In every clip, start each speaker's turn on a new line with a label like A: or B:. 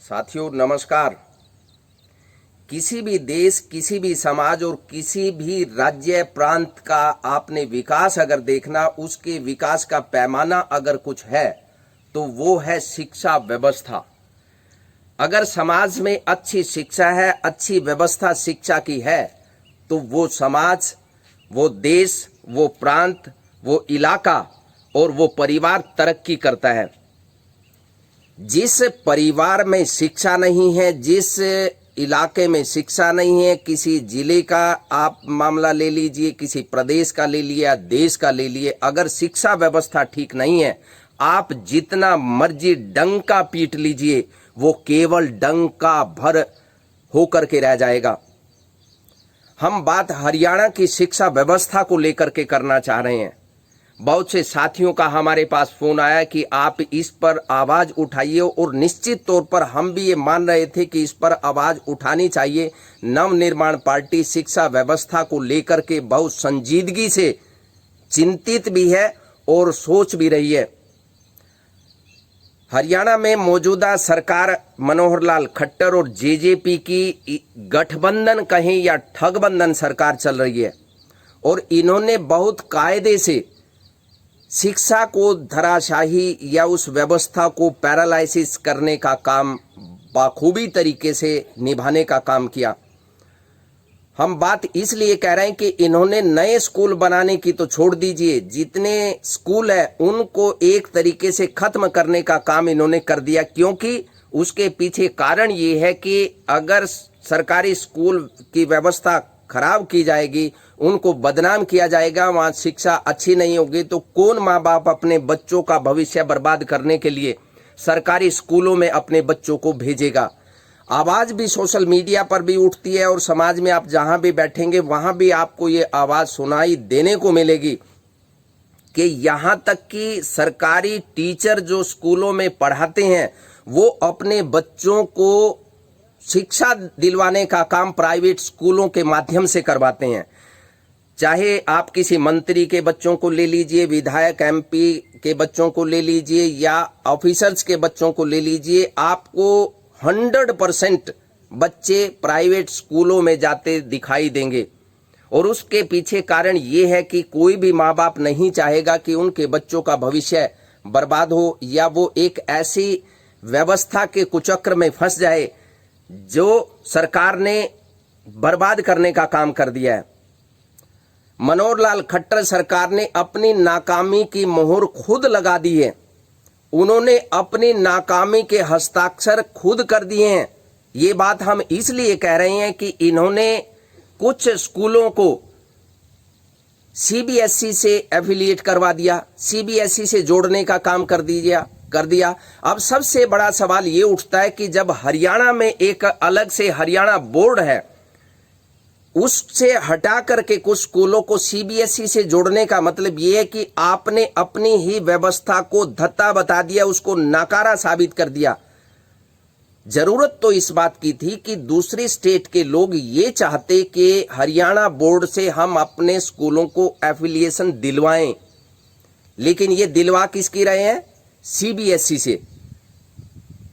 A: साथियों नमस्कार। किसी भी देश, किसी भी समाज और किसी भी राज्य प्रांत का आपने विकास अगर देखना, उसके विकास का पैमाना अगर कुछ है तो वो है शिक्षा व्यवस्था। अगर समाज में अच्छी शिक्षा है, अच्छी व्यवस्था शिक्षा की है, तो वो समाज, वो देश, वो प्रांत, वो इलाका और वो परिवार तरक्की करता है। जिस परिवार में शिक्षा नहीं है, जिस इलाके में शिक्षा नहीं है, किसी जिले का आप मामला ले लीजिए, किसी प्रदेश का ले लिया या देश का ले लिए, अगर शिक्षा व्यवस्था ठीक नहीं है, आप जितना मर्जी डंका पीट लीजिए, वो केवल डंका भर होकर के रह जाएगा। हम बात हरियाणा की शिक्षा व्यवस्था को लेकर के करना चाह रहे हैं। बहुत से साथियों का हमारे पास फोन आया कि आप इस पर आवाज उठाइए, और निश्चित तौर पर हम भी ये मान रहे थे कि इस पर आवाज उठानी चाहिए। नव निर्माण पार्टी शिक्षा व्यवस्था को लेकर के बहुत संजीदगी से चिंतित भी है और सोच भी रही है। हरियाणा में मौजूदा सरकार मनोहर लाल खट्टर और जेजेपी की गठबंधन कहें या ठगबंधन सरकार चल रही है, और इन्होंने बहुत कायदे से शिक्षा को धराशाही या उस व्यवस्था को पैरालाइसिस करने का काम बाखूबी तरीके से निभाने का काम किया। हम बात इसलिए कह रहे हैं कि इन्होंने नए स्कूल बनाने की तो छोड़ दीजिए, जितने स्कूल है उनको एक तरीके से खत्म करने का काम इन्होंने कर दिया। क्योंकि उसके पीछे कारण ये है कि अगर सरकारी स्कूल की व्यवस्था खराब की जाएगी, उनको बदनाम किया जाएगा, वहां शिक्षा अच्छी नहीं होगी, तो कौन माँ बाप अपने बच्चों का भविष्य बर्बाद करने के लिए सरकारी स्कूलों में अपने बच्चों को भेजेगा। आवाज भी सोशल मीडिया पर भी उठती है, और समाज में आप जहां भी बैठेंगे वहां भी आपको ये आवाज सुनाई देने को मिलेगी कि यहां तक कि सरकारी टीचर जो स्कूलों में पढ़ाते हैं, वो अपने बच्चों को शिक्षा दिलवाने का काम प्राइवेट स्कूलों के माध्यम से करवाते हैं। चाहे आप किसी मंत्री के बच्चों को ले लीजिए, विधायक एमपी के बच्चों को ले लीजिए, या ऑफिसर्स के बच्चों को ले लीजिए, आपको 100% बच्चे प्राइवेट स्कूलों में जाते दिखाई देंगे। और उसके पीछे कारण ये है कि कोई भी माँ बाप नहीं चाहेगा कि उनके बच्चों का भविष्य बर्बाद हो, या वो एक ऐसी व्यवस्था के कुचक्र में फंस जाए जो सरकार ने बर्बाद करने का काम कर दिया है। मनोहर लाल खट्टर सरकार ने अपनी नाकामी की मोहर खुद लगा दी है। उन्होंने अपनी नाकामी के हस्ताक्षर खुद कर दिए हैं। ये बात हम इसलिए कह रहे हैं कि इन्होंने कुछ स्कूलों को सीबीएसई से एफिलिएट करवा दिया, सीबीएसई से जोड़ने का काम कर दिया। अब सबसे बड़ा सवाल ये उठता है कि जब हरियाणा में एक अलग से हरियाणा बोर्ड है, उससे हटा करके कुछ स्कूलों को सीबीएसई से जोड़ने का मतलब यह है कि आपने अपनी ही व्यवस्था को धत्ता बता दिया, उसको नाकारा साबित कर दिया। जरूरत तो इस बात की थी कि दूसरी स्टेट के लोग ये चाहते कि हरियाणा बोर्ड से हम अपने स्कूलों को एफिलिएशन दिलवाएं, लेकिन ये दिलवा किसकी रहे हैं? सीबीएसई से।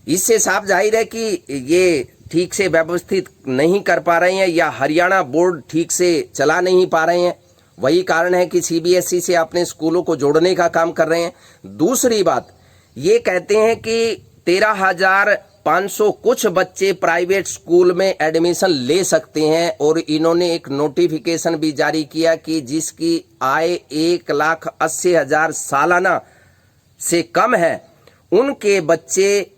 A: इससे साफ जाहिर है कि ये ठीक से व्यवस्थित नहीं कर पा रहे हैं, या हरियाणा बोर्ड ठीक से चला नहीं पा रहे हैं। वही कारण है कि सीबीएसई से अपने स्कूलों को जोड़ने का काम कर रहे हैं। दूसरी बात, ये कहते हैं कि 13,500 कुछ बच्चे प्राइवेट स्कूल में एडमिशन ले सकते हैं, और इन्होंने एक नोटिफिकेशन भी जारी किया कि जिसकी आय 1,80,000 सालाना से कम है, उनके बच्चे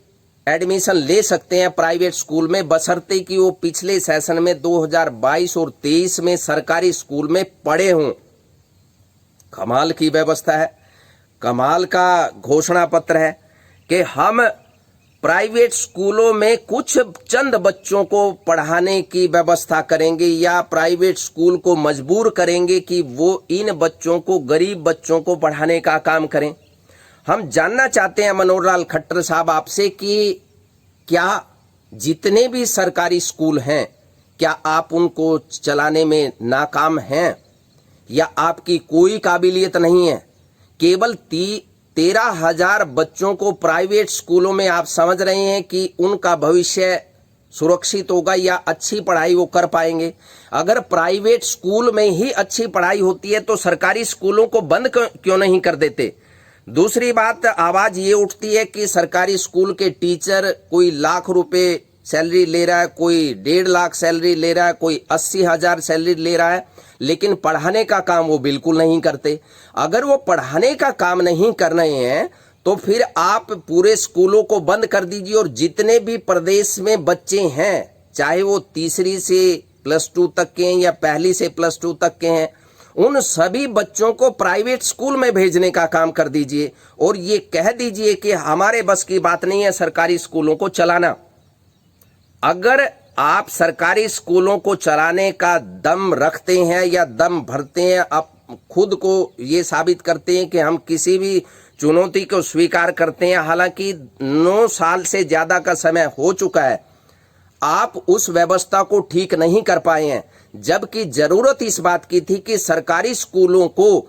A: एडमिशन ले सकते हैं प्राइवेट स्कूल में, बशर्ते कि वो पिछले सेशन में 2022 और 23 में सरकारी स्कूल में पढ़े हों। कमाल की व्यवस्था है, कमाल का घोषणा पत्र है कि हम प्राइवेट स्कूलों में कुछ चंद बच्चों को पढ़ाने की व्यवस्था करेंगे, या प्राइवेट स्कूल को मजबूर करेंगे कि वो इन बच्चों को, गरीब बच्चों को पढ़ाने का काम करें। हम जानना चाहते हैं मनोहर लाल खट्टर साहब आपसे कि क्या जितने भी सरकारी स्कूल हैं, क्या आप उनको चलाने में नाकाम हैं, या आपकी कोई काबिलियत नहीं है? केवल 13,000 बच्चों को प्राइवेट स्कूलों में आप समझ रहे हैं कि उनका भविष्य सुरक्षित होगा या अच्छी पढ़ाई वो कर पाएंगे? अगर प्राइवेट स्कूल में ही अच्छी पढ़ाई होती है तो सरकारी स्कूलों को बंद क्यों नहीं कर देते? दूसरी बात, आवाज ये उठती है कि सरकारी स्कूल के टीचर कोई लाख रुपए सैलरी ले रहा है, कोई 1.5 लाख सैलरी ले रहा है, कोई 80,000 सैलरी ले रहा है, लेकिन पढ़ाने का काम वो बिल्कुल नहीं करते। अगर वो पढ़ाने का काम नहीं कर रहे हैं तो फिर आप पूरे स्कूलों को बंद कर दीजिए और जितने भी प्रदेश में बच्चे हैं, चाहे वो तीसरी से +2 तक के हैं या पहली से +2 तक के हैं, उन सभी बच्चों को प्राइवेट स्कूल में भेजने का काम कर दीजिए और ये कह दीजिए कि हमारे बस की बात नहीं है सरकारी स्कूलों को चलाना। अगर आप सरकारी स्कूलों को चलाने का दम रखते हैं या दम भरते हैं, आप खुद को ये साबित करते हैं कि हम किसी भी चुनौती को स्वीकार करते हैं, हालांकि 9 साल से ज्यादा का समय हो चुका है, आप उस व्यवस्था को ठीक नहीं कर पाए हैं, जबकि जरूरत इस बात की थी कि सरकारी स्कूलों को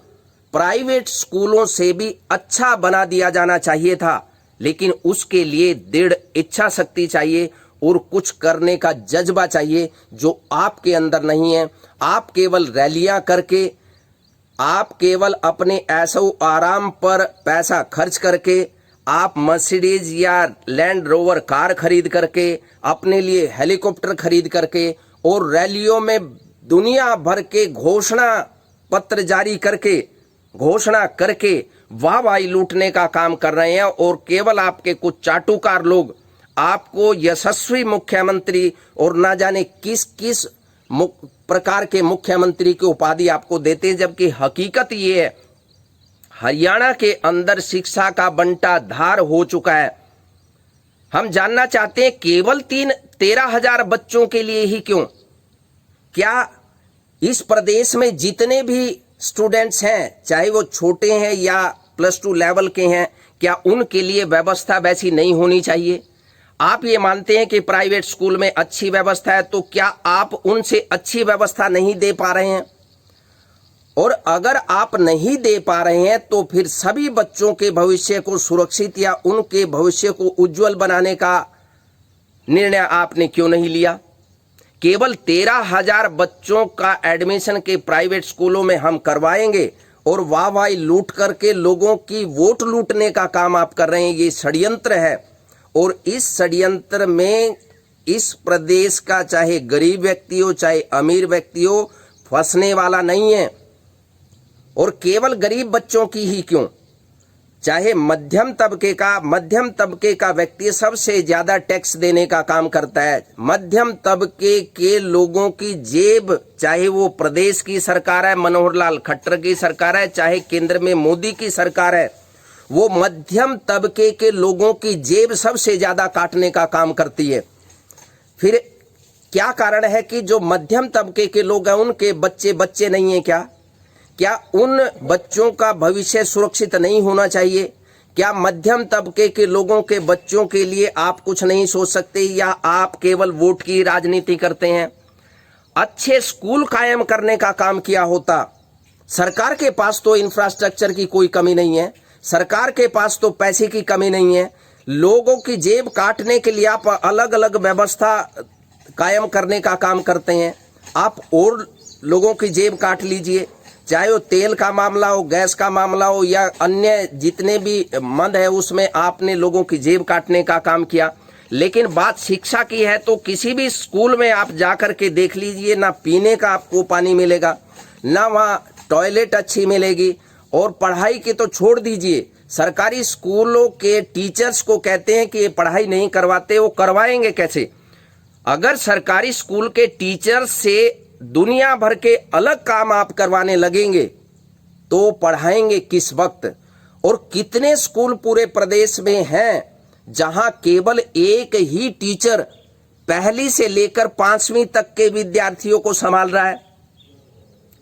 A: प्राइवेट स्कूलों से भी अच्छा बना दिया जाना चाहिए था। लेकिन उसके लिए दृढ़ इच्छा शक्ति चाहिए और कुछ करने का जज्बा चाहिए जो आपके अंदर नहीं है। आप केवल रैलियां करके, आप केवल अपने ऐशो आराम पर पैसा खर्च करके, आप मर्सिडीज या लैंड रोवर कार खरीद करके, अपने लिए हेलीकॉप्टर खरीद करके और रैलियों में दुनिया भर के घोषणा पत्र जारी करके, घोषणा करके वाहवाही लूटने का काम कर रहे हैं और केवल आपके कुछ चाटुकार लोग आपको यशस्वी मुख्यमंत्री और ना जाने किस किस प्रकार के मुख्यमंत्री की उपाधि आपको देते हैं, जबकि हकीकत ये है हरियाणा के अंदर शिक्षा का बंटा धार हो चुका है। हम जानना चाहते हैं केवल 13,000 बच्चों के लिए ही क्यों? क्या इस प्रदेश में जितने भी स्टूडेंट्स हैं, चाहे वो छोटे हैं या +2 लेवल के हैं, क्या उनके लिए व्यवस्था वैसी नहीं होनी चाहिए? आप ये मानते हैं कि प्राइवेट स्कूल में अच्छी व्यवस्था है, तो क्या आप उनसे अच्छी व्यवस्था नहीं दे पा रहे हैं? और अगर आप नहीं दे पा रहे हैं तो फिर सभी बच्चों के भविष्य को सुरक्षित या उनके भविष्य को उज्जवल बनाने का निर्णय आपने क्यों नहीं लिया? केवल 13,000 बच्चों का एडमिशन के प्राइवेट स्कूलों में हम करवाएंगे और वाहवाही लूट करके लोगों की वोट लूटने का काम आप कर रहे हैं। ये षड्यंत्र है और इस षड्यंत्र में इस प्रदेश का चाहे गरीब व्यक्ति हो चाहे अमीर व्यक्ति हो फंसने वाला नहीं है। और केवल गरीब बच्चों की ही क्यों, चाहे मध्यम तबके का व्यक्ति सबसे ज्यादा टैक्स देने का काम करता है। मध्यम तबके के लोगों की जेब, चाहे वो प्रदेश की सरकार है, मनोहर लाल खट्टर की सरकार है, चाहे केंद्र में मोदी की सरकार है, वो मध्यम तबके के लोगों की जेब सबसे ज्यादा काटने का काम करती है। फिर क्या कारण है कि जो मध्यम तबके के लोग हैं उनके बच्चे नहीं है क्या उन बच्चों का भविष्य सुरक्षित नहीं होना चाहिए? क्या मध्यम तबके के लोगों के बच्चों के लिए आप कुछ नहीं सोच सकते या आप केवल वोट की राजनीति करते हैं? अच्छे स्कूल कायम करने का काम किया होता। सरकार के पास तो इंफ्रास्ट्रक्चर की कोई कमी नहीं है, सरकार के पास तो पैसे की कमी नहीं है। लोगों की जेब काटने के लिए आप अलग अलग व्यवस्था कायम करने का काम करते हैं। आप और लोगों की जेब काट लीजिए, चाहे वो तेल का मामला हो, गैस का मामला हो या अन्य जितने भी मद है उसमें आपने लोगों की जेब काटने का काम किया। लेकिन बात शिक्षा की है तो किसी भी स्कूल में आप जाकर के देख लीजिए, ना पीने का आपको पानी मिलेगा, ना वहाँ टॉयलेट अच्छी मिलेगी। और पढ़ाई की तो छोड़ दीजिए, सरकारी स्कूलों के टीचर्स को कहते हैं कि ये पढ़ाई नहीं करवाते, वो करवाएंगे कैसे? अगर सरकारी स्कूल के टीचर से दुनिया भर के अलग काम आप करवाने लगेंगे तो पढ़ाएंगे किस वक्त? और कितने स्कूल पूरे प्रदेश में हैं जहां केवल एक ही टीचर पहली से लेकर 5वीं तक के विद्यार्थियों को संभाल रहा है?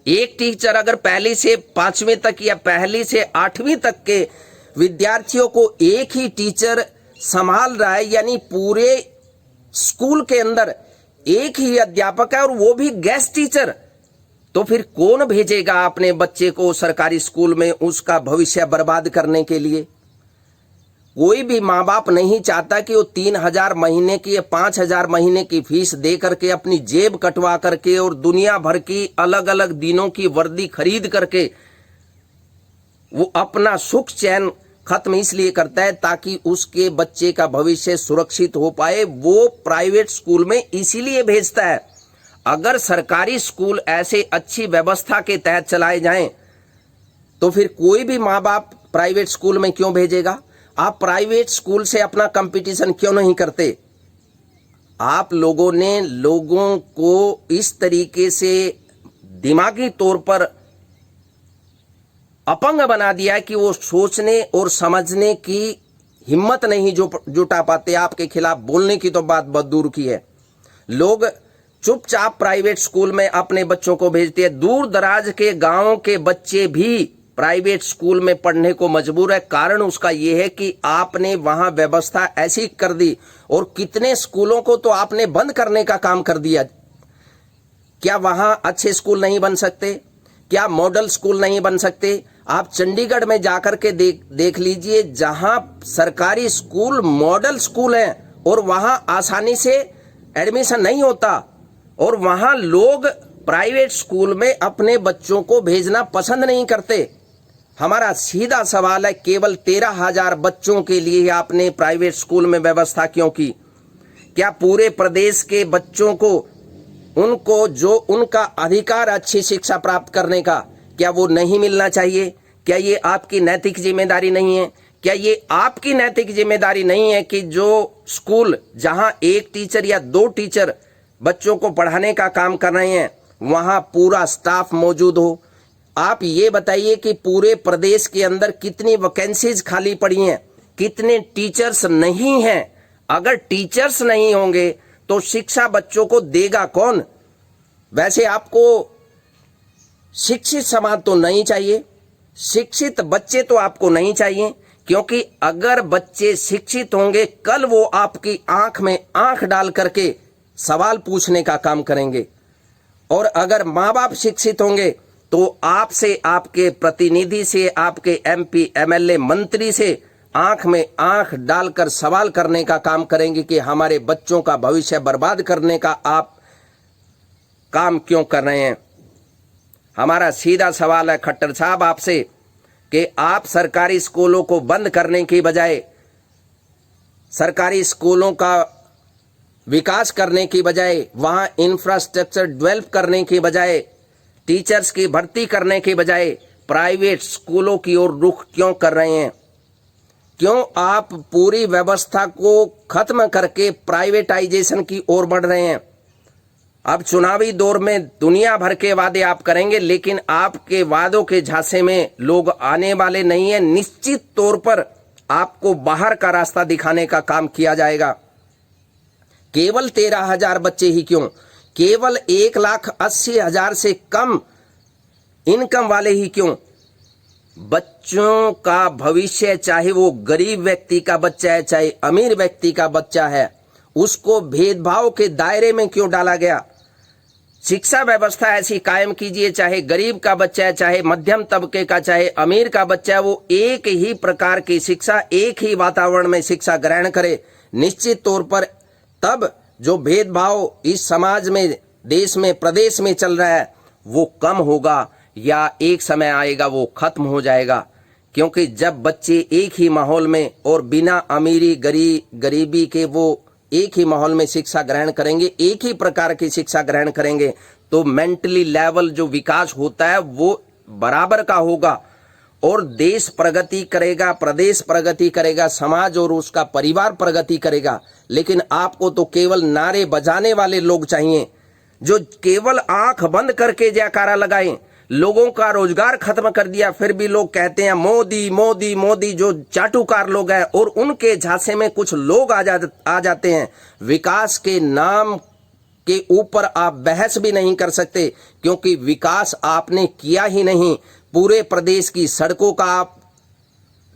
A: एक टीचर अगर पहली से 5वीं तक या पहली से 8वीं तक के विद्यार्थियों को एक ही टीचर संभाल रहा है, यानी पूरे स्कूल के अंदर एक ही अध्यापक है और वो भी गेस्ट टीचर, तो फिर कौन भेजेगा अपने बच्चे को सरकारी स्कूल में उसका भविष्य बर्बाद करने के लिए? कोई भी माँ बाप नहीं चाहता कि वो 3,000 महीने की या 5,000 महीने की फीस दे करके अपनी जेब कटवा करके और दुनिया भर की अलग अलग दिनों की वर्दी खरीद करके वो अपना सुख चैन खत्म इसलिए करता है ताकि उसके बच्चे का भविष्य सुरक्षित हो पाए। वो प्राइवेट स्कूल में इसीलिए भेजता है। अगर सरकारी स्कूल ऐसे अच्छी व्यवस्था के तहत चलाए जाएं तो फिर कोई भी माँ बाप प्राइवेट स्कूल में क्यों भेजेगा? आप प्राइवेट स्कूल से अपना कंपटीशन क्यों नहीं करते? आप लोगों ने लोगों को इस तरीके से दिमागी तौर पर अपंग बना दिया कि वो सोचने और समझने की हिम्मत नहीं जुटा पाते। आपके खिलाफ बोलने की तो बात बहुत दूर की है। लोग चुपचाप प्राइवेट स्कूल में अपने बच्चों को भेजते हैं। दूर दराज के गांवों के बच्चे भी प्राइवेट स्कूल में पढ़ने को मजबूर है। कारण उसका यह है कि आपने वहां व्यवस्था ऐसी कर दी और कितने स्कूलों को तो आपने बंद करने का काम कर दिया। क्या वहां अच्छे स्कूल नहीं बन सकते? क्या मॉडल स्कूल नहीं बन सकते? आप चंडीगढ़ में जाकर के देख लीजिए, जहां सरकारी स्कूल मॉडल स्कूल हैं और वहां आसानी से एडमिशन नहीं होता और वहां लोग प्राइवेट स्कूल में अपने बच्चों को भेजना पसंद नहीं करते। हमारा सीधा सवाल है, केवल 13,000 बच्चों के लिए आपने प्राइवेट स्कूल में व्यवस्था क्यों की? क्या पूरे प्रदेश के बच्चों को उनको जो उनका अधिकार अच्छी शिक्षा प्राप्त करने का, क्या वो नहीं मिलना चाहिए? क्या ये आपकी नैतिक जिम्मेदारी नहीं है? क्या ये आपकी नैतिक जिम्मेदारी नहीं है कि जो स्कूल जहां एक टीचर या 2 टीचर बच्चों को पढ़ाने का काम कर रहे हैं वहां पूरा स्टाफ मौजूद हो? आप ये बताइए कि पूरे प्रदेश के अंदर कितनी वैकेंसीज खाली पड़ी हैं, कितने टीचर्स नहीं हैं? अगर टीचर्स नहीं होंगे तो शिक्षा बच्चों को देगा कौन? वैसे आपको शिक्षित समाज तो नहीं चाहिए, शिक्षित बच्चे तो आपको नहीं चाहिए, क्योंकि अगर बच्चे शिक्षित होंगे कल वो आपकी आंख में आंख डाल करके सवाल पूछने का काम करेंगे। और अगर माँ बाप शिक्षित होंगे तो आपसे, आपके प्रतिनिधि से, आपके MP MLA मंत्री से आंख में आंख डालकर सवाल करने का काम करेंगे कि हमारे बच्चों का भविष्य बर्बाद करने का आप काम क्यों कर रहे हैं। हमारा सीधा सवाल है खट्टर साहब आपसे कि आप सरकारी स्कूलों को बंद करने की बजाय, सरकारी स्कूलों का विकास करने की बजाय, वहां इंफ्रास्ट्रक्चर डेवलप करने की बजाय, टीचर्स की भर्ती करने की बजाय प्राइवेट स्कूलों की ओर रुख क्यों कर रहे हैं? क्यों आप पूरी व्यवस्था को खत्म करके प्राइवेटाइजेशन की ओर बढ़ रहे हैं? अब चुनावी दौर में दुनिया भर के वादे आप करेंगे, लेकिन आपके वादों के झांसे में लोग आने वाले नहीं है। निश्चित तौर पर आपको बाहर का रास्ता दिखाने का काम किया जाएगा। केवल 13,000 बच्चे ही क्यों, केवल 1,80,000 से कम इनकम वाले ही क्यों? बच्चों का भविष्य, चाहे वो गरीब व्यक्ति का बच्चा है चाहे अमीर व्यक्ति का बच्चा है, उसको भेदभाव के दायरे में क्यों डाला गया? शिक्षा व्यवस्था ऐसी कायम कीजिए, चाहे गरीब का बच्चा है, चाहे मध्यम तबके का, चाहे अमीर का बच्चा है, वो एक ही प्रकार की शिक्षा, एक ही वातावरण में शिक्षा ग्रहण करे। निश्चित तौर पर तब जो भेदभाव इस समाज में, देश में, प्रदेश में चल रहा है वो कम होगा या एक समय आएगा वो खत्म हो जाएगा। क्योंकि जब बच्चे एक ही माहौल में और बिना अमीरी गरीबी के वो एक ही माहौल में शिक्षा ग्रहण करेंगे, एक ही प्रकार की शिक्षा ग्रहण करेंगे, तो मेंटली लेवल जो विकास होता है वो बराबर का होगा और देश प्रगति करेगा, प्रदेश प्रगति करेगा, समाज और उसका परिवार प्रगति करेगा। लेकिन आपको तो केवल नारे बजाने वाले लोग चाहिए जो केवल आंख बंद करके जयकारा लगाएं। लोगों का रोजगार खत्म कर दिया फिर भी लोग कहते हैं मोदी मोदी मोदी, जो चाटुकार लोग हैं, और उनके झांसे में कुछ लोग आ जाते हैं। विकास के नाम के ऊपर आप बहस भी नहीं कर सकते, क्योंकि विकास आपने किया ही नहीं। पूरे प्रदेश की सड़कों का आप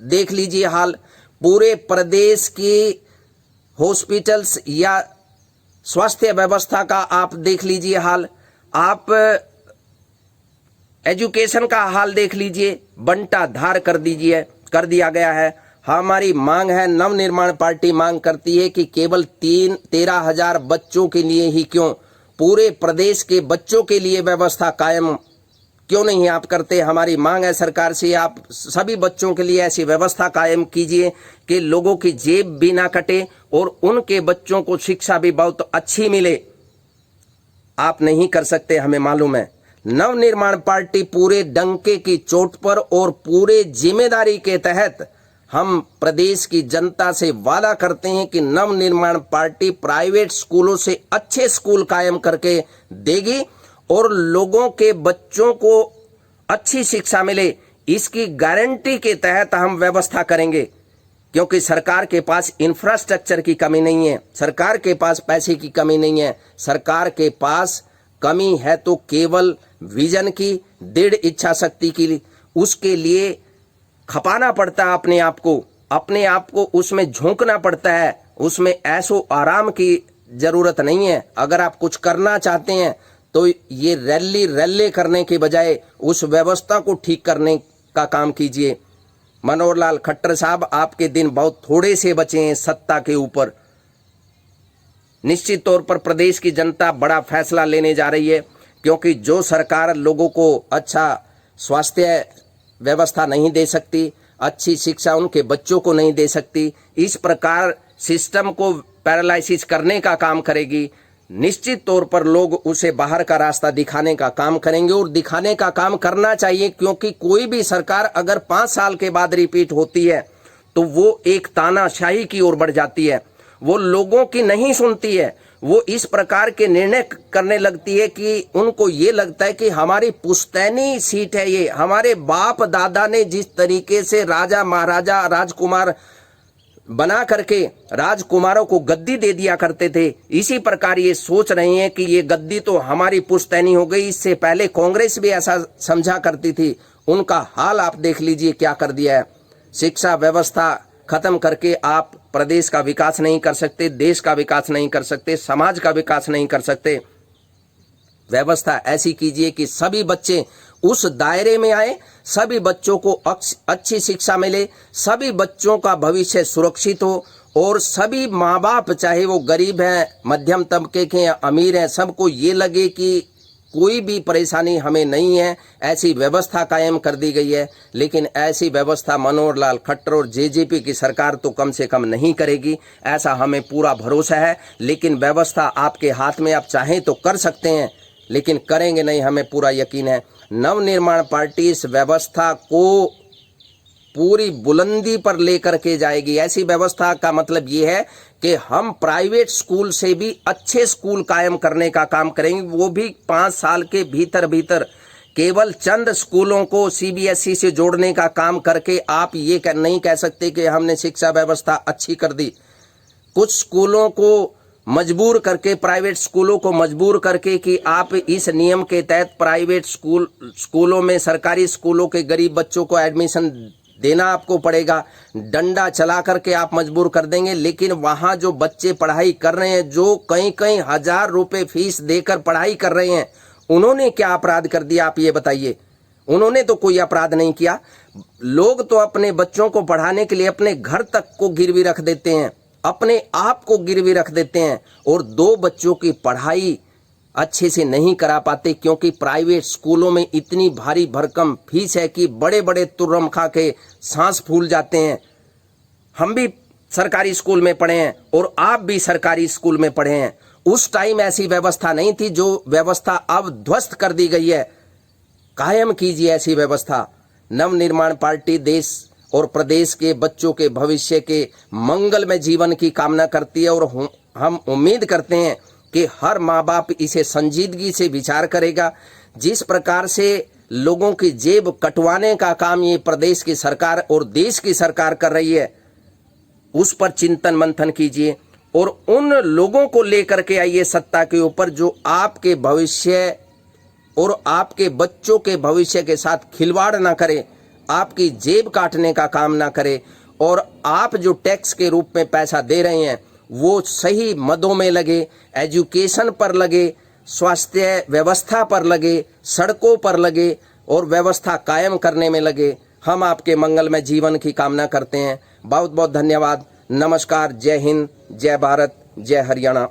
A: देख लीजिए हाल, पूरे प्रदेश की हॉस्पिटल्स या स्वास्थ्य व्यवस्था का आप देख लीजिए हाल। आप एजुकेशन का हाल देख लीजिए, बंटा धार कर दिया गया है। हमारी मांग है, नवनिर्माण पार्टी मांग करती है कि केवल 13,000 बच्चों के लिए ही क्यों, पूरे प्रदेश के बच्चों के लिए व्यवस्था कायम क्यों नहीं आप करते। हमारी मांग है सरकार से, आप सभी बच्चों के लिए ऐसी व्यवस्था कायम कीजिए कि लोगों की जेब भी ना कटे और उनके बच्चों को शिक्षा भी बहुत अच्छी मिले। आप नहीं कर सकते, हमें मालूम है। नवनिर्माण पार्टी पूरे डंके की चोट पर और पूरे जिम्मेदारी के तहत हम प्रदेश की जनता से वादा करते हैं कि नवनिर्माण पार्टी प्राइवेट स्कूलों से अच्छे स्कूल कायम करके देगी और लोगों के बच्चों को अच्छी शिक्षा मिले, इसकी गारंटी के तहत हम व्यवस्था करेंगे। क्योंकि सरकार के पास इंफ्रास्ट्रक्चर की कमी नहीं है, सरकार के पास पैसे की कमी नहीं है, सरकार के पास कमी है तो केवल विजन की, दृढ़ इच्छा शक्ति की। उसके लिए खपाना पड़ता है अपने आप को उसमें झोंकना पड़ता है, उसमें ऐसो आराम की जरूरत नहीं है। अगर आप कुछ करना चाहते हैं तो ये रैली करने के बजाय उस व्यवस्था को ठीक करने का काम कीजिए। मनोहर लाल खट्टर साहब, आपके दिन बहुत थोड़े से बचे हैं सत्ता के ऊपर। निश्चित तौर पर प्रदेश की जनता बड़ा फैसला लेने जा रही है, क्योंकि जो सरकार लोगों को अच्छा स्वास्थ्य व्यवस्था नहीं दे सकती, अच्छी शिक्षा उनके बच्चों को नहीं दे सकती, इस प्रकार सिस्टम को पैरालाइसिस करने का काम करेगी, निश्चित तौर पर लोग उसे बाहर का रास्ता दिखाने का काम करेंगे और दिखाने का काम करना चाहिए। क्योंकि कोई भी सरकार अगर 5 साल के बाद रिपीट होती है तो वो एक तानाशाही की ओर बढ़ जाती है, वो लोगों की नहीं सुनती है, वो इस प्रकार के निर्णय करने लगती है कि उनको ये लगता है कि हमारी पुश्तैनी सीट है ये, हमारे बाप दादा ने जिस तरीके से राजा महाराजा राजकुमार बना करके राजकुमारों को गद्दी दे दिया करते थे, इसी प्रकार ये सोच रहे हैं कि ये गद्दी तो हमारी पुश्तैनी हो गई। इससे पहले कांग्रेस भी ऐसा समझा करती थी, उनका हाल आप देख लीजिए क्या कर दिया है। शिक्षा व्यवस्था खत्म करके आप प्रदेश का विकास नहीं कर सकते, देश का विकास नहीं कर सकते, समाज का विकास नहीं कर सकते। व्यवस्था ऐसी कीजिए कि सभी बच्चे उस दायरे में आए, सभी बच्चों को अच्छी शिक्षा मिले, सभी बच्चों का भविष्य सुरक्षित हो और सभी माँ बाप, चाहे वो गरीब हैं, मध्यम तबके के या अमीर हैं, सबको ये लगे कि कोई भी परेशानी हमें नहीं है, ऐसी व्यवस्था कायम कर दी गई है। लेकिन ऐसी व्यवस्था मनोहर लाल खट्टर और जेजेपी की सरकार तो कम से कम नहीं करेगी, ऐसा हमें पूरा भरोसा है। लेकिन व्यवस्था आपके हाथ में, आप चाहें तो कर सकते हैं, लेकिन करेंगे नहीं, हमें पूरा यकीन है। नवनिर्माण पार्टी इस व्यवस्था को पूरी बुलंदी पर लेकर के जाएगी। ऐसी व्यवस्था का मतलब ये है कि हम प्राइवेट स्कूल से भी अच्छे स्कूल कायम करने का काम करेंगे, वो भी 5 साल के भीतर भीतर। केवल चंद स्कूलों को सीबीएसई से जोड़ने का काम करके आप ये नहीं कह सकते कि हमने शिक्षा व्यवस्था अच्छी कर दी। कुछ स्कूलों को मजबूर करके, प्राइवेट स्कूलों को मजबूर करके कि आप इस नियम के तहत प्राइवेट स्कूलों में, सरकारी स्कूलों के गरीब बच्चों को एडमिशन देना आपको पड़ेगा, डंडा चला करके आप मजबूर कर देंगे। लेकिन वहाँ जो बच्चे पढ़ाई कर रहे हैं, जो कई हजार रुपए फीस देकर पढ़ाई कर रहे हैं, उन्होंने क्या अपराध कर दिया आप ये बताइए? उन्होंने तो कोई अपराध नहीं किया। लोग तो अपने बच्चों को पढ़ाने के लिए अपने घर तक को गिरवी रख देते हैं, अपने आप को गिरवी रख देते हैं और 2 बच्चों की पढ़ाई अच्छे से नहीं करा पाते, क्योंकि प्राइवेट स्कूलों में इतनी भारी भरकम फीस है कि बड़े बड़े तुर्रम खा के सांस फूल जाते हैं। हम भी सरकारी स्कूल में पढ़े हैं और आप भी सरकारी स्कूल में पढ़े हैं। उस टाइम ऐसी व्यवस्था नहीं थी, जो व्यवस्था अब ध्वस्त कर दी गई है। कायम कीजिए ऐसी व्यवस्था। नवनिर्माण पार्टी देश और प्रदेश के बच्चों के भविष्य के मंगलमय जीवन की कामना करती है और हम उम्मीद करते हैं कि हर माँ बाप इसे संजीदगी से विचार करेगा। जिस प्रकार से लोगों की जेब कटवाने का काम ये प्रदेश की सरकार और देश की सरकार कर रही है, उस पर चिंतन मंथन कीजिए और उन लोगों को लेकर के आइए सत्ता के ऊपर जो आपके भविष्य और आपके बच्चों के भविष्य के साथ खिलवाड़ ना करे, आपकी जेब काटने का काम ना करे और आप जो टैक्स के रूप में पैसा दे रहे हैं वो सही मदों में लगे, एजुकेशन पर लगे, स्वास्थ्य व्यवस्था पर लगे, सड़कों पर लगे, और व्यवस्था कायम करने में लगे। हम आपके मंगलमय जीवन की कामना करते हैं। बहुत बहुत धन्यवाद। नमस्कार। जय हिंद, जय भारत, जय हरियाणा।